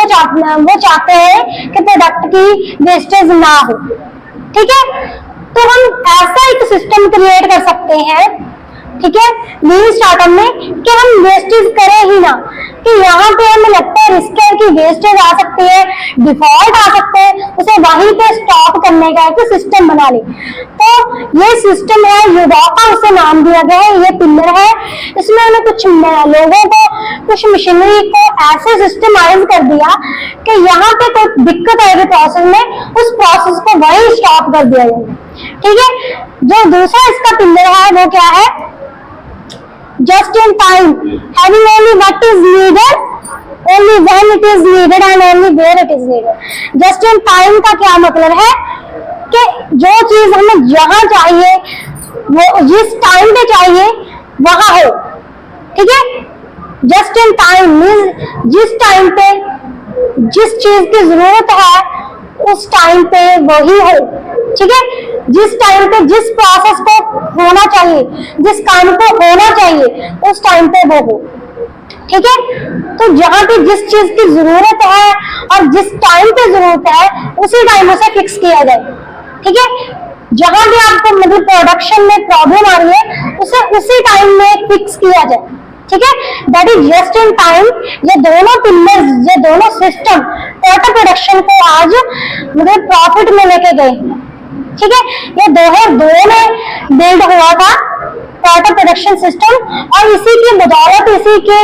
चाहते हैं कि प्रोडक्ट की वेस्टेज ना हो, ठीक है। तो हम ऐसा एक सिस्टम क्रिएट कर सकते हैं ठीक है, लीन स्टार्टअप में कि हम वेस्टेज करें ही ना, कि यहाँ पे हमें लगता है रिस्क है कि वेस्टेज आ सकती है, डिफॉल्ट आ सकते हैं, उसे वहीं पे स्टॉप करने का एक सिस्टम बना ले। तो ये सिस्टम है यूडोका, उसे नाम दिया गया है, ये पिलर है। इसमें उन्हें कुछ लोगों को, कुछ मशीनरी को ऐसे सिस्टमाइज कर दिया कि यहाँ पे कोई दिक्कत आएगी प्रोसेस में, उस प्रोसेस को वहीं स्टॉप कर दिया जाएगा। ठीक है, जो दूसरा इसका पिलर है वो क्या है, just in time, having only what is needed, only when it is needed and only where it is needed. Just in time का क्या मतलब है कि जो चीज हमें जहां चाहिए, वो जिस टाइम पे चाहिए वहां हो। ठीक है, just in time means जिस टाइम पे जिस चीज की जरूरत है उस टाइम पे वही हो। ठीक है, जिस टाइम पे जिस प्रोसेस को होना चाहिए, जिस काम को होना चाहिए उस टाइम पे वो हो। ठीक है, तो जहां पे जिस चीज की जरूरत है और जिस टाइम पे जरूरत है उसी टाइम उसे फिक्स किया जाए। ठीक है, जहां भी आपको मतलब प्रोडक्शन में प्रॉब्लम आ रही है उसे उसी टाइम में फिक्स किया जाए। ठीक है, that is just in time. ये दोनों पिलर्स, ये दोनों सिस्टम टोटल प्रोडक्शन को आज मतलब प्रॉफिट में लेके गए। ठीक है, ये 2002 में बिल्ड हुआ था टोटल प्रोडक्शन सिस्टम, और इसी की बदौलत, इसी के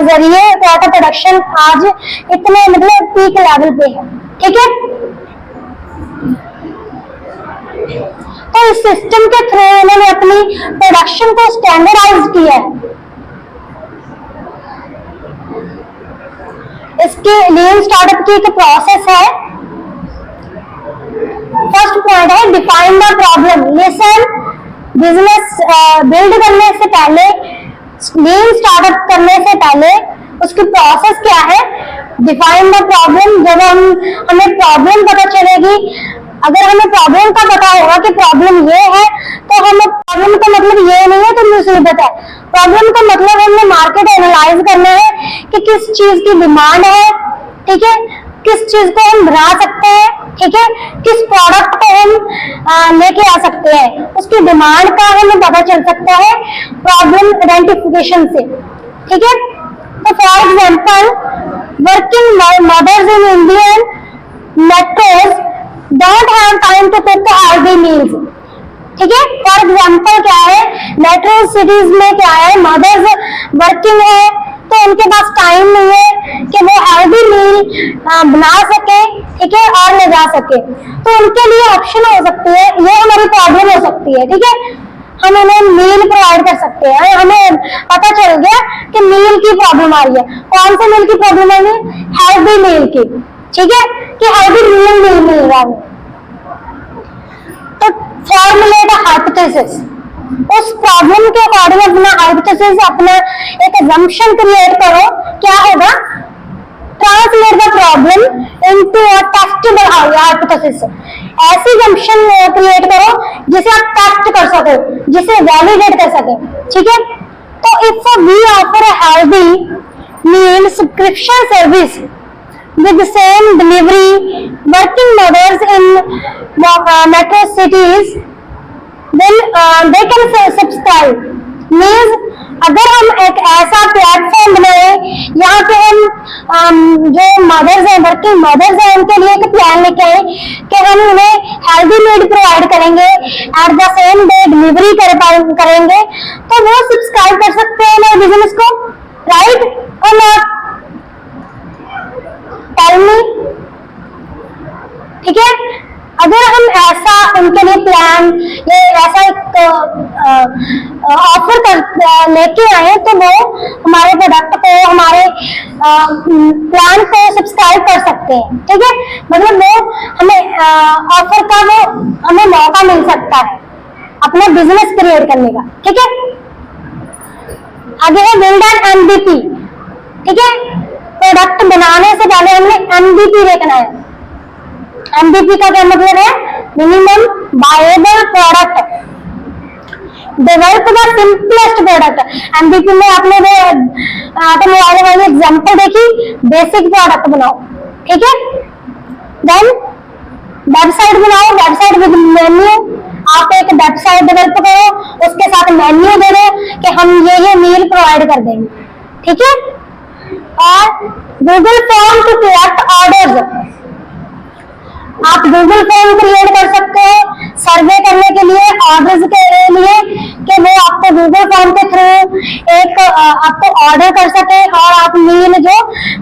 जरिए टोटल प्रोडक्शन आज इतने मतलब पीक लेवल पे है। ठीक है, तो इस सिस्टम के थ्रू उन्होंने अपनी प्रोडक्शन को स्टैंडर्डाइज किया है। इसके लीन स्टार्टअप की एक प्रोसेस है। फर्स्ट पॉइंट है define the problem. Listen, business build करने से पहले, लीन स्टार्टअप करने से पहले उसकी प्रोसेस क्या है, डिफाइन द प्रॉब्लम। जब हमें प्रॉब्लम पता चलेगी, अगर हमें प्रॉब्लम का पता होगा कि प्रॉब्लम ये है, तो हमें प्रॉब्लम का मतलब ये नहीं है तो मुसीबत है। प्रॉब्लम का मतलब हमें मार्केट एनालाइज करना है कि किस चीज की डिमांड है। ठीक है, किस चीज को हम बना सकते हैं। ठीक है, किस प्रोडक्ट को हम लेके आ सकते हैं, उसकी डिमांड का हमें पता चल सकता है प्रॉब्लम आइडेंटिफिकेशन से। ठीक है, तो for example working mothers in Indian metros don't have time to cook healthy meals. ठीक है, फॉर एग्जांपल क्या है, मेट्रो सिटीज में क्या है, मदर्स वर्किंग है तो उनके पास टाइम नहीं है कि वो हेल्दी मील बना सके। ठीक है, और ले जा सके, तो उनके लिए ऑप्शन हो सकती है, ये हमारी प्रॉब्लम हो सकती है। ठीक है, हम उन्हें मील प्रोवाइड कर सकते हैं। हमें पता चल गया कि मील की प्रॉब्लम आ रही है, कौन से मील की प्रॉब्लम आ रही है, हेल्दी मील की। ठीक है, कि हेल्दी मील नहीं मिल रहा है, तो फॉर्मुलेट हाइपोथेसिस, उस प्रॉब्लम के अकॉर्डिंग अपना हाइपोथेसिस, अपना एक असम्पशन क्रिएट करो। क्या होगा, translate the problem into a testable hypothesis. ऐसी असम्पशन क्रिएट करो जिसे आप टेस्ट कर सको, जिसे वैलिडेट कर सके। ठीक है, तो if we offer a healthy meal subscription service with the same delivery working mothers in metro cities, then they can subscribe. means अगर हम एक ऐसा प्लेटफॉर्म बनाए यहाँ पे हम जो मदर्स हैं, वर्किंग मदर्स हैं, उनके लिए एक प्लान लेके आए कि हम उन्हें हेल्दी मील प्रोवाइड करेंगे, at the same day delivery करेंगे, तो वो सब्सक्राइब कर सकते हैं हमारे बिजनेस को, राइट और नॉट? Tell me. ठीक है, अगर हम ऐसा उनके लिए प्लान या ऐसा एक ऑफर लेके आए तो वो हमारे प्रोडक्ट को, हमारे प्लान को सब्सक्राइब कर सकते हैं। ठीक है, मतलब वो हमें ऑफर का वो हमें मौका मिल सकता है अपना बिजनेस क्रिएट करने का। ठीक है, आगे है बिल्ड एन MVP। ठीक है, प्रोडक्ट बनाने से पहले हमने MVP देखना है। MVP का क्या मतलब है, minimum viable product, develop the simplest product. MVP में आपने वो ऑटोमोबाइल वाली एग्जांपल देखी, बेसिक प्रोडक्ट बनाओ। ठीक है, देन वेबसाइट बनाओ, वेबसाइट विद मेन्यू, आप एक वेबसाइट डेवलप करो, उसके साथ मेन्यू दे दो कि हम ये मील प्रोवाइड कर देंगे, ठीक है। और Google form to collect orders, आप गूगल फॉर्म क्रिएट कर सकते हो सर्वे करने के लिए, ऑर्डर्स के लिए, कि वो आपको गूगल फॉर्म के थ्रू एक आपको ऑर्डर कर सके और आप मील जो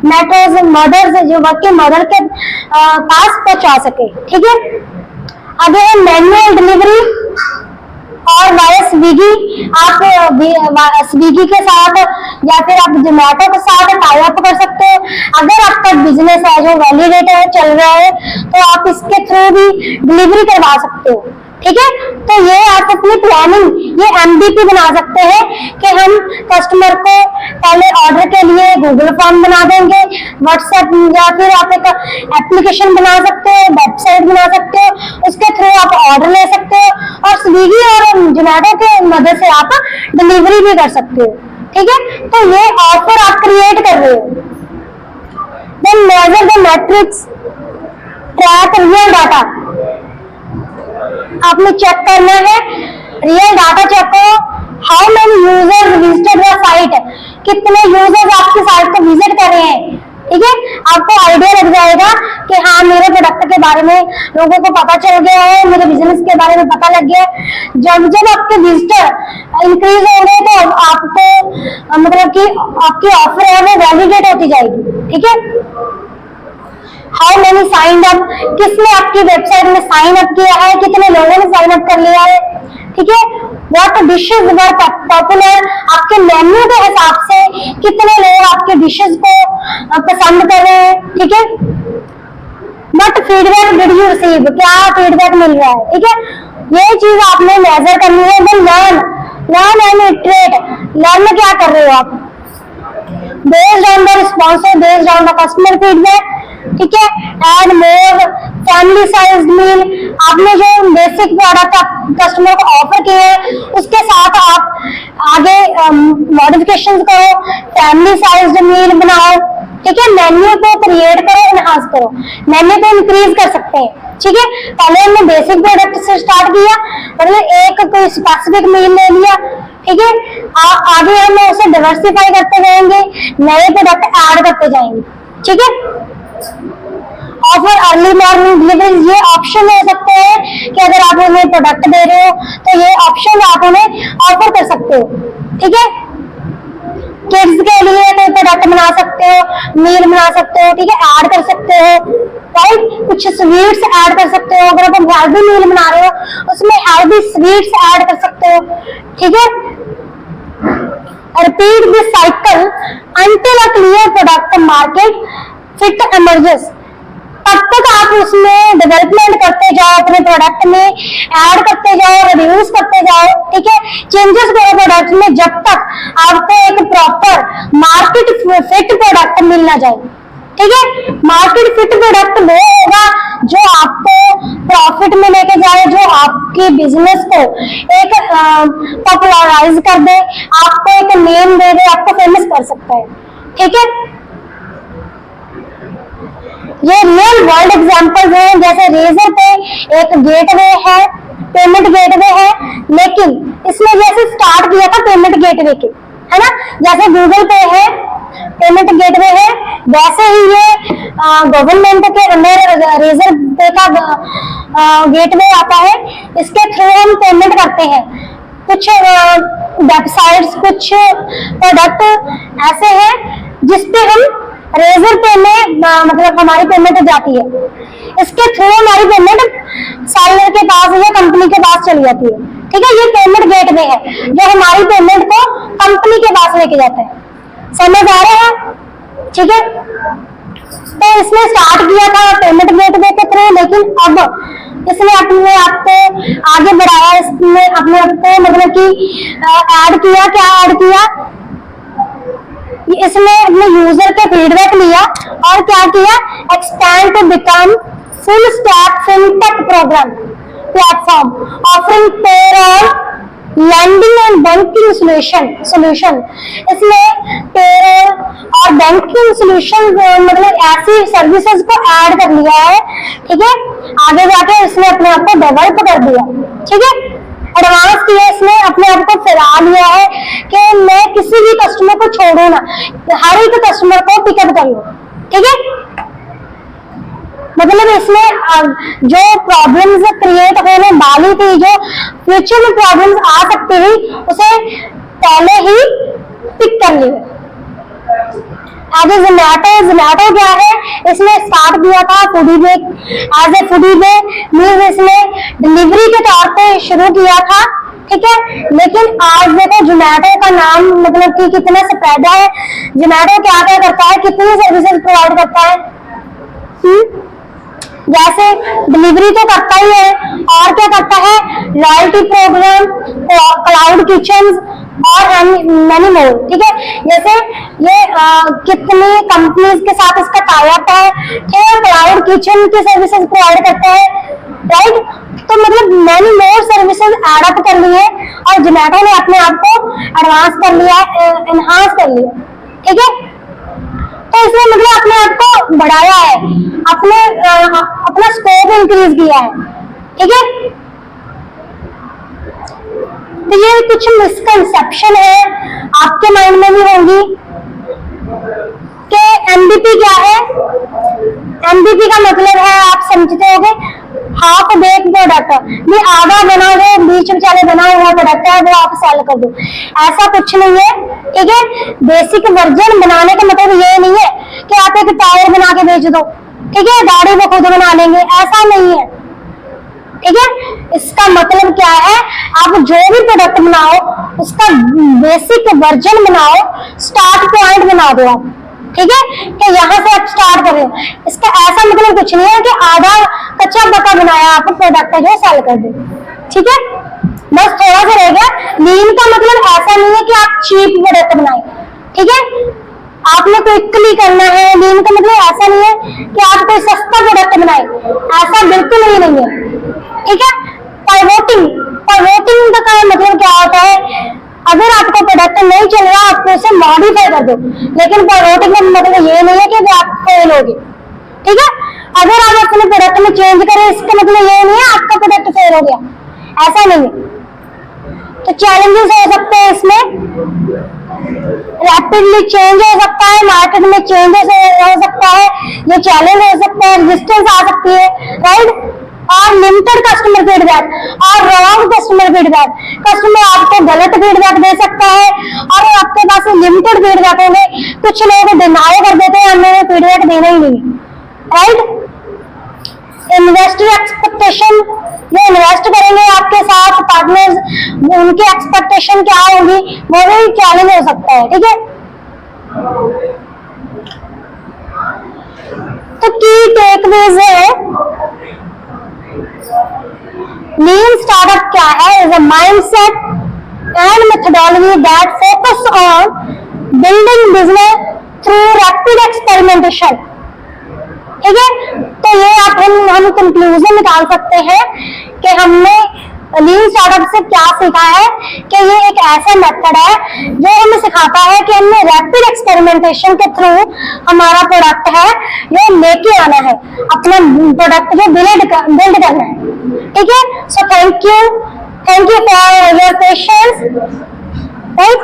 मेट्रोज मदर्स जो वर्किंग मदर के पास पहुंचा सके, ठीक है। आगे है मैनुअल डिलीवरी और वाया स्विगी, आप स्विगी के साथ या फिर आप जोमेटो के साथ टाई अप कर सकते हो। अगर आपका बिजनेस है जो वैलिडेट है, चल रहा है, तो आप इसके थ्रू भी डिलीवरी करवा सकते हो, ठीक है। तो ये आप अपनी प्लानिंग ये MVP बना सकते हैं कि हम कस्टमर को पहले ऑर्डर के लिए गूगल फॉर्म बना देंगे, व्हाट्सएप या फिर आप एक एप्लीकेशन बना सकते हो, वेबसाइट बना सकते हो, उसके थ्रू आप ऑर्डर ले सकते हो और स्विगी और जोमेटो के मदद से आप डिलीवरी भी कर सकते हो, ठीक है। तो ये ऑफर आप क्रिएट कर रहे हो। Then measure the matrix, track real data, आपने चेक करना है, रियल डाटा चेक करो, how many users visited the site, कितने यूजर्स आपकी साइट को विजिट कर रहे हैं, ठीक है। आपको आइडिया लग जाएगा कि हाँ मेरे प्रोडक्ट के बारे में लोगों को पता चल गया है, मेरे बिजनेस के बारे में पता लग गया है। जब जब आपके विजिटर इंक्रीज होंगे तो आपको मतलब कि आपकी ऑफर है वो वैलिडेट होती जाएगी, ठीक है। हाउ मेनी साइन अप, किसने आपकी वेबसाइट में साइन अप किया है, कितने लोगों ने साइन अप कर लिया है, ठीक है। व्हाट डिशेज वर पॉपुलर, आपके मेन्यू के हिसाब से कितने लोग आपके डिशेज को पसंद कर रहे हैं, ठीक है। What feedback did you receive, क्या फीडबैक मिल रहा है, ठीक है। ये चीज आपने मेजर करनी है। Then learn and iterate, learn क्या कर रहे हो आप, based on the response, based on the customer feedback, ठीक है। Add more family size meal, आपने जो बेसिक प्रोडक्ट कस्टमर को ऑफर किए हैं उसके साथ आप आगे मॉडिफिकेशन करो, फैमिली साइज मील बनाओ, ठीक है। मेन्यू को क्रिएट करो, एनहांस करो, मेन्यू को इंक्रीज कर सकते हैं, ठीक है। पहले हमने बेसिक प्रोडक्ट से स्टार्ट किया, मतलब एक कोई स्पेसिफिक मील ले लिया, ठीक है। आगे हम उसे डाइवर्सिफाई करते जाएंगे, नए प्रोडक्ट ऐड करते जाएंगे, ठीक है। ऑफर अर्ली मॉर्निंग डिलीवरी, ये ऑप्शन हो सकते हैं कि अगर आप उन्हें प्रोडक्ट दे रहे हो तो ये ऑप्शन आप उन्हें ऑफर कर सकते हो, ठीक है। किड्स के लिए कोई प्रोडक्ट बना सकते हो, मील बना सकते हो, ठीक है, ऐड कर सकते हो, राइट। कुछ स्वीट्स ऐड कर सकते हो, अगर आप हेल्दी मील बना रहे हो उसमें हेल्दी स्वीट्स ऐड कर सकते हो, ठीक है। Repeat this cycle until a clear product market fit emerges, तब तक आप उसमें डेवलपमेंट करते जाओ, अपने प्रोडक्ट में ऐड करते जाओ, रिड्यूस करते जाओ, ठीक है, चेंजेस करो प्रोडक्ट में, जब तक आपको एक प्रॉपर मार्केट फिट प्रोडक्ट मिल ना जाए, ठीक है। मार्केट फिट प्रोडक्ट वो होगा जो आपको प्रॉफिट में लेके जाए, जो आपके बिजनेस को एक पॉपुलराइज कर दे, आपको एक नेम दे दे, आपको फेमस कर सकता है, ठीक है। ये रियल वर्ल्ड एग्जांपल्स हैं, जैसे रेजर पे एक गेटवे है, पेमेंट गेटवे है, लेकिन इसने जैसे स्टार्ट किया था पेमेंट गेटवे के, है ना, जैसे गूगल पे है पेमेंट गेटवे है, वैसे ही ये गवर्नमेंट के अंडर रेजर पे का गेटवे आता है, इसके थ्रू हम पेमेंट करते हैं। कुछ वेबसाइट्स, कुछ प्रोडक्ट ऐसे हैं जिसपे हम रेजर पे में मतलब हमारी पेमेंट जाती है, इसके थ्रू हमारी पेमेंट सेलर के पास या कंपनी के पास चली जाती है, ठीक है। ये पेमेंट गेटवे है जो हमारी पेमेंट को कंपनी के पास लेके जाता है, समझ आ रहा है, ठीक है। तो इसने स्टार्ट किया था पेमेंट गेटवे के थ्रू, लेकिन अब इसने अपने आप को आगे बढ़ाया, इसने अपने आप को मतलब कि ऐड किया, क्या ऐड किया, इसने अपने यूजर के फीडबैक लिया और क्या किया, expand to become full stack fintech program platform offering payroll lending and banking solution इसमें पेरोल और बैंकिंग सोल्यूशन मतलब ऐसी सर्विसेज को ऐड कर लिया है, ठीक है। आगे जाके इसने अपने आप को डेवलप कर दिया, ठीक है, एडवांस किया, इसने अपने आप को फैला लिया है कि मैं किसी भी कस्टमर को छोड़ू ना, हर एक कस्टमर को पिकअप कर लूं, ठीक है। मतलब इसमें जो प्रॉब्लम्स क्रिएट होने वाली थी, जो फ्यूचर में प्रॉब्लम्स आ सकती थी, उसे पहले ही पिक कर लिया। आगे जोमैटो क्या है, इसने स्टार्ट किया था Foodiebay as a Foodiebay means इसने डिलीवरी के तौर पे शुरू किया था, ठीक है। लेकिन आज देखो जोमैटो का नाम मतलब कि कितना स्प्रेड है। जोमैटो क्या क्या करता है, कितनी सर्विसेज प्रोवाइड करता है, जैसे डिलीवरी तो करता ही है, और क्या करता है, लॉयल्टी प्रोग्राम, क्लाउड किचन और मैनी मोर, ठीक है। जैसे ये कितनी कंपनीज के साथ इसका टाई अप है, ठीक है, क्लाउड किचन की सर्विसेज प्रोवाइड करता है, राइट। तो मतलब many more services add up कर ली है और जोमैटो ने अपने आप को एडवांस कर लिया, एनहांस कर लिया, ठीक है। तो इसने मतलब अपने आप को बढ़ाया है, अपना स्कोप इंक्रीज किया है, ठीक है। तो ये कुछ मिसकंसेप्शन है आपके माइंड में भी होंगी कि एमबीपी क्या है। एमबीपी का मतलब है, आप समझते होंगे, हाफ बेक प्रोडक्ट, ये आधा बना हुआ बीच में बना हुआ प्रोडक्ट है, वो आप सेल कर दो, ऐसा कुछ नहीं है, ठीक है। बेसिक वर्जन बनाने का मतलब ये नहीं है कि आप एक टायर बना के बेच दो, ठीक है, गाड़ी वो खुद बना लेंगे, ऐसा नहीं है, ठीक है। इसका मतलब क्या है, आप जो भी प्रोडक्ट बनाओ उसका बेसिक वर्जन बनाओ, स्टार्ट पॉइंट बना दो आप, ठीक है, कि यहाँ से आप स्टार्ट कर रहे हो। इसका ऐसा मतलब कुछ नहीं है कि आधा कच्चा पक्का बनाया आप प्रोडक्ट जो सेल कर दो, ठीक है। बस थोड़ा सा रह गया। लीन का मतलब ऐसा नहीं है कि आप चीप प्रोडक्ट बनाए, ठीक है, आपने क्विकली करना है। लीन का मतलब ऐसा नहीं है कि आप कोई सस्ता प्रोडक्ट बनाए, ऐसा बिल्कुल ही नहीं है, ठीक है। पाइवोटिंग का मतलब क्या होता है, अगर आपका प्रोडक्ट नहीं चल रहा आप उसे मॉडिफाई कर दो, लेकिन पाइवोटिंग का मतलब ये नहीं है कि आप फेल होगे, ठीक है। अगर आप अपने प्रोडक्ट में चेंज करें, इसका मतलब ये नहीं है आपका प्रोडक्ट फेल हो गया, ऐसा नहीं है। तो चैलेंजेस हो सकते हैं इसमें, रैपिडली चेंज हो सकता है, मार्केट में चेंजेस हो सकता है, ये चैलेंज हो सकता है, रेजिस्टेंस आ सकती है, राइट। और लिमिटेड कस्टमर फीडबैक और रॉन्ग कस्टमर फीडबैक, कस्टमर आपको गलत फीडबैक दे सकता है और आपके पास लिमिटेड फीडबैक होंगे। कुछ लोग डिनाई कर देते हैं, हमें फीडबैक देना ही नहीं, राइट। इन्वेस्टर एक्सपेक्टेशन, जो इन्वेस्ट करेंगे आपके साथ पार्टनर्स, उनकी एक्सपेक्टेशन क्या होगी, वो भी चैलेंज हो सकता है, ठीक है। तो की टेकअवेज है, लीन स्टार्टअप क्या है, is a mindset and methodology that focus on building business through rapid experimentation, ठीक है। तो ये आप हम कंक्लूजन निकाल सकते हैं कि हमने लीन स्टार्टअप से क्या सीखा है कि ये एक ऐसा मेथड है जो हमें सिखाता है कि हमें रैपिड एक्सपेरिमेंटेशन के थ्रू हमारा प्रोडक्ट है जो लेके आना है, अपना प्रोडक्ट जो बिल्ड करना है, ठीक है। So thank you for your patience, right.